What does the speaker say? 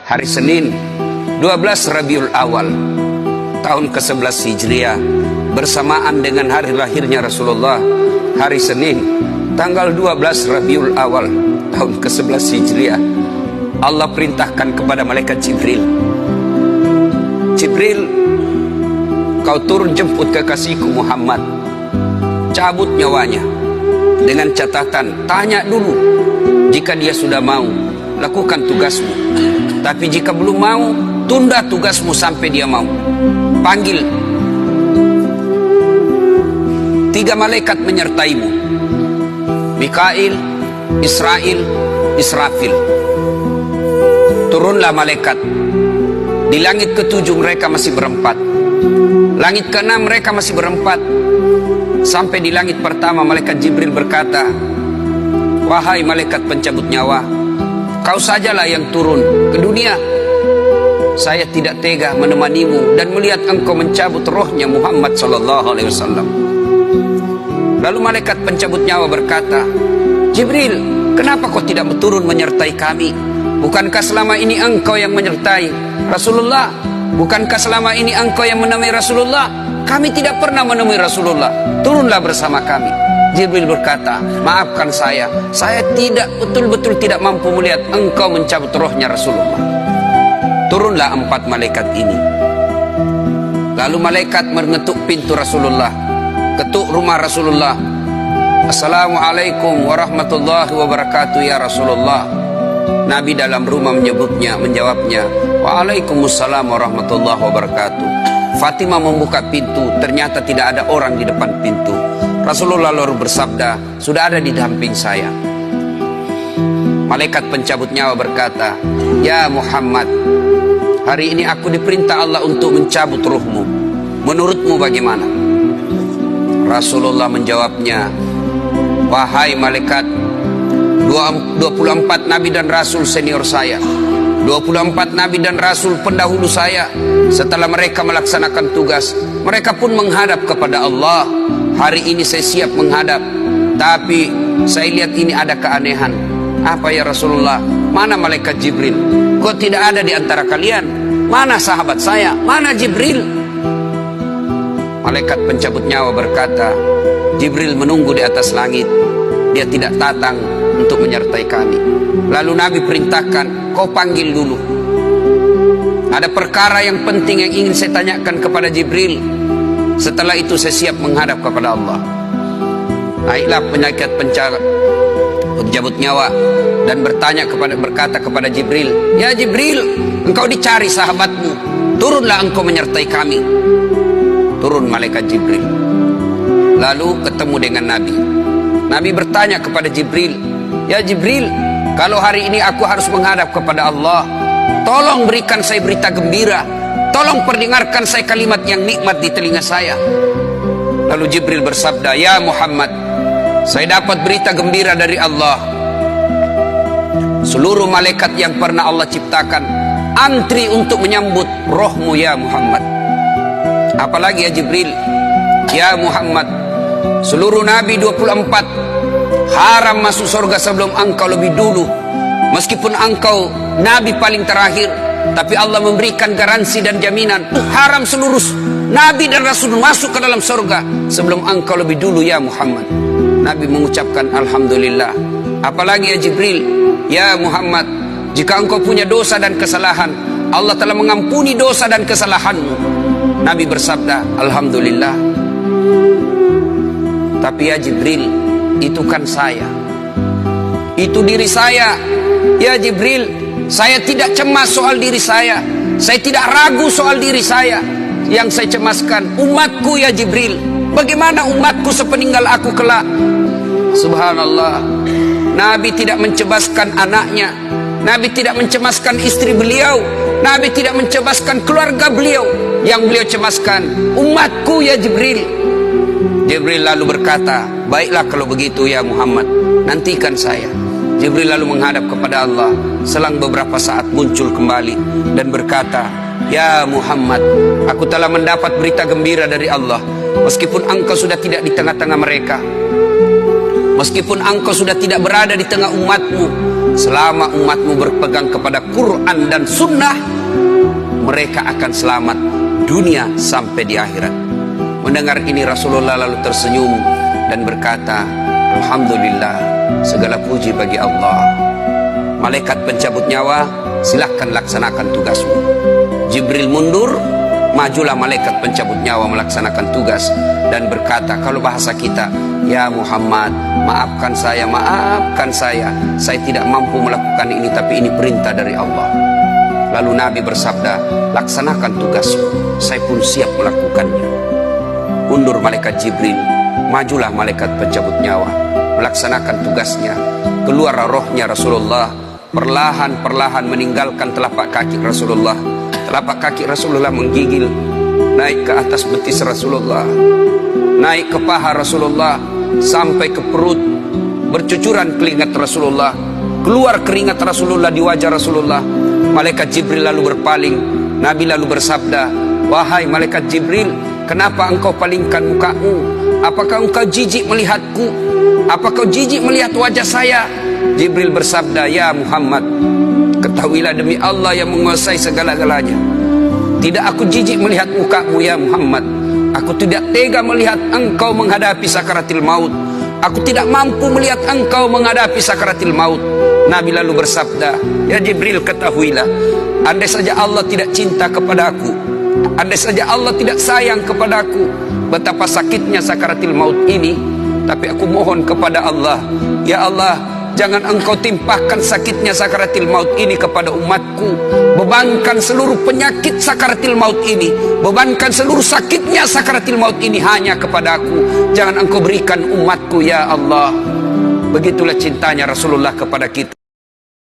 hari Senin 12 Rabiul Awal tahun ke-11 Hijriah, bersamaan dengan hari lahirnya Rasulullah, hari Senin tanggal 12 Rabiul Awal tahun ke-11 Hijriah, Allah perintahkan kepada malaikat Jibril, Jibril, kau turun jemput kekasihku Muhammad, cabut nyawanya, dengan catatan, tanya dulu, jika dia sudah mau, lakukan tugasmu, tapi jika belum mau, tunda tugasmu sampai dia mau. Panggil 3 malaikat menyertaimu, Mikail, Israel, Israfil. Turunlah malaikat. Di langit ke-7 mereka masih berempat, langit ke-6 mereka masih berempat. Sampai di langit pertama malaikat Jibril berkata, wahai malaikat pencabut nyawa, kau sajalah yang turun ke dunia. Saya tidak tega menemanimu dan melihat engkau mencabut rohnya Muhammad SAW. Lalu malaikat pencabut nyawa berkata, Jibril, kenapa kau tidak turun menyertai kami? Bukankah selama ini engkau yang menyertai Rasulullah? Bukankah selama ini engkau yang menemui Rasulullah? Kami tidak pernah menemui Rasulullah. Turunlah bersama kami. Jibril berkata, maafkan saya tidak betul-betul tidak mampu melihat engkau mencabut rohnya Rasulullah. Turunlah 4 malaikat ini. Lalu malaikat mengetuk pintu Rasulullah, ketuk rumah Rasulullah. Assalamualaikum warahmatullahi wabarakatuh ya Rasulullah. Nabi dalam rumah menjawabnya, waalaikumsalam warahmatullahi wabarakatuh. Fatimah membuka pintu, ternyata tidak ada orang di depan pintu. Rasulullah lalu bersabda, sudah ada di samping saya. Malaikat pencabut nyawa berkata, ya Muhammad, hari ini aku diperintah Allah untuk mencabut ruhmu. Menurutmu bagaimana? Rasulullah menjawabnya, wahai malaikat, 24 nabi dan rasul senior saya, 24 nabi dan rasul pendahulu saya, setelah mereka melaksanakan tugas, mereka pun menghadap kepada Allah. Hari ini saya siap menghadap, tapi saya lihat ini ada keanehan. Apa ya Rasulullah? Mana malaikat Jibril? Kok tidak ada di antara kalian? Mana sahabat saya? Mana Jibril? Malaikat pencabut nyawa berkata, Jibril menunggu di atas langit, dia tidak datang untuk menyertai kami. Lalu Nabi perintahkan, kau panggil dulu. Ada perkara yang penting yang ingin saya tanyakan kepada Jibril. Setelah itu saya siap menghadap kepada Allah. Naiklah malaikat pencabut nyawa dan berkata kepada Jibril, ya Jibril, engkau dicari sahabatmu, turunlah engkau menyertai kami. Turun malaikat Jibril, lalu ketemu dengan Nabi. Nabi bertanya kepada Jibril, ya Jibril, kalau hari ini aku harus menghadap kepada Allah, tolong berikan saya berita gembira, tolong perdengarkan saya kalimat yang nikmat di telinga saya. Lalu Jibril bersabda, ya Muhammad, saya dapat berita gembira dari Allah. Seluruh malaikat yang pernah Allah ciptakan antri untuk menyambut rohmu ya Muhammad. Apalagi ya Jibril, ya Muhammad, seluruh nabi 24 haram masuk surga sebelum engkau lebih dulu. Meskipun engkau nabi paling terakhir, tapi Allah memberikan garansi dan jaminan, haram seluruh nabi dan rasul masuk ke dalam surga sebelum engkau lebih dulu ya Muhammad. Nabi mengucapkan alhamdulillah. Apalagi ya Jibril, ya Muhammad, jika engkau punya dosa dan kesalahan, Allah telah mengampuni dosa dan kesalahanmu. Nabi bersabda alhamdulillah. Tapi ya Jibril, itu kan saya, itu diri saya. Ya Jibril, saya tidak cemas soal diri saya tidak ragu soal diri saya. Yang saya cemaskan umatku ya Jibril. Bagaimana umatku sepeninggal aku kelak? Subhanallah, Nabi tidak mencemaskan anaknya, Nabi tidak mencemaskan istri beliau, Nabi tidak mencemaskan keluarga beliau. Yang beliau cemaskan umatku ya Jibril. Jibril lalu berkata, baiklah kalau begitu ya Muhammad, nantikan saya. Jibril lalu menghadap kepada Allah. Selang beberapa saat muncul kembali dan berkata, ya Muhammad, aku telah mendapat berita gembira dari Allah. Meskipun engkau sudah tidak di tengah-tengah mereka, Meskipun engkau sudah tidak berada di tengah umatmu, selama umatmu berpegang kepada Quran dan Sunnah, mereka akan selamat dunia sampai di akhirat. Mendengar ini Rasulullah lalu tersenyum dan berkata, Alhamdulillah, segala puji bagi Allah. Malaikat pencabut nyawa, silahkan laksanakan tugasmu. Jibril mundur, majulah malaikat pencabut nyawa melaksanakan tugas dan berkata, kalau bahasa kita, ya Muhammad, maafkan saya, saya tidak mampu melakukan ini, tapi ini perintah dari Allah. Lalu Nabi bersabda, laksanakan tugasmu, saya pun siap melakukannya. Mundur malaikat Jibril, majulah malaikat pencabut nyawa melaksanakan tugasnya. Keluar rohnya Rasulullah, perlahan-perlahan meninggalkan telapak kaki Rasulullah. Telapak kaki Rasulullah menggigil naik ke atas betis Rasulullah, naik ke paha Rasulullah, sampai ke perut. Bercucuran keringat Rasulullah, keluar keringat Rasulullah di wajah Rasulullah. Malaikat Jibril lalu berpaling. Nabi lalu bersabda, wahai malaikat Jibril, kenapa engkau palingkan mukamu? Apakah engkau jijik melihatku? Apakah kau jijik melihat wajah saya? Jibril bersabda, ya Muhammad, ketahuilah demi Allah yang menguasai segala-galanya, tidak aku jijik melihat mukamu ya Muhammad. Aku tidak tega melihat engkau menghadapi sakaratil maut. Aku tidak mampu melihat engkau menghadapi sakaratil maut. Nabi lalu bersabda, ya Jibril, ketahuilah, andai saja Allah tidak cinta kepada aku, andai saja Allah tidak sayang kepada aku, betapa sakitnya sakaratil maut ini. Tapi aku mohon kepada Allah, ya Allah, jangan engkau timpahkan sakitnya sakaratil maut ini kepada umatku. Bebankan seluruh penyakit sakaratil maut ini, bebankan seluruh sakitnya sakaratil maut ini hanya kepada aku. Jangan engkau berikan umatku ya Allah. Begitulah cintanya Rasulullah kepada kita.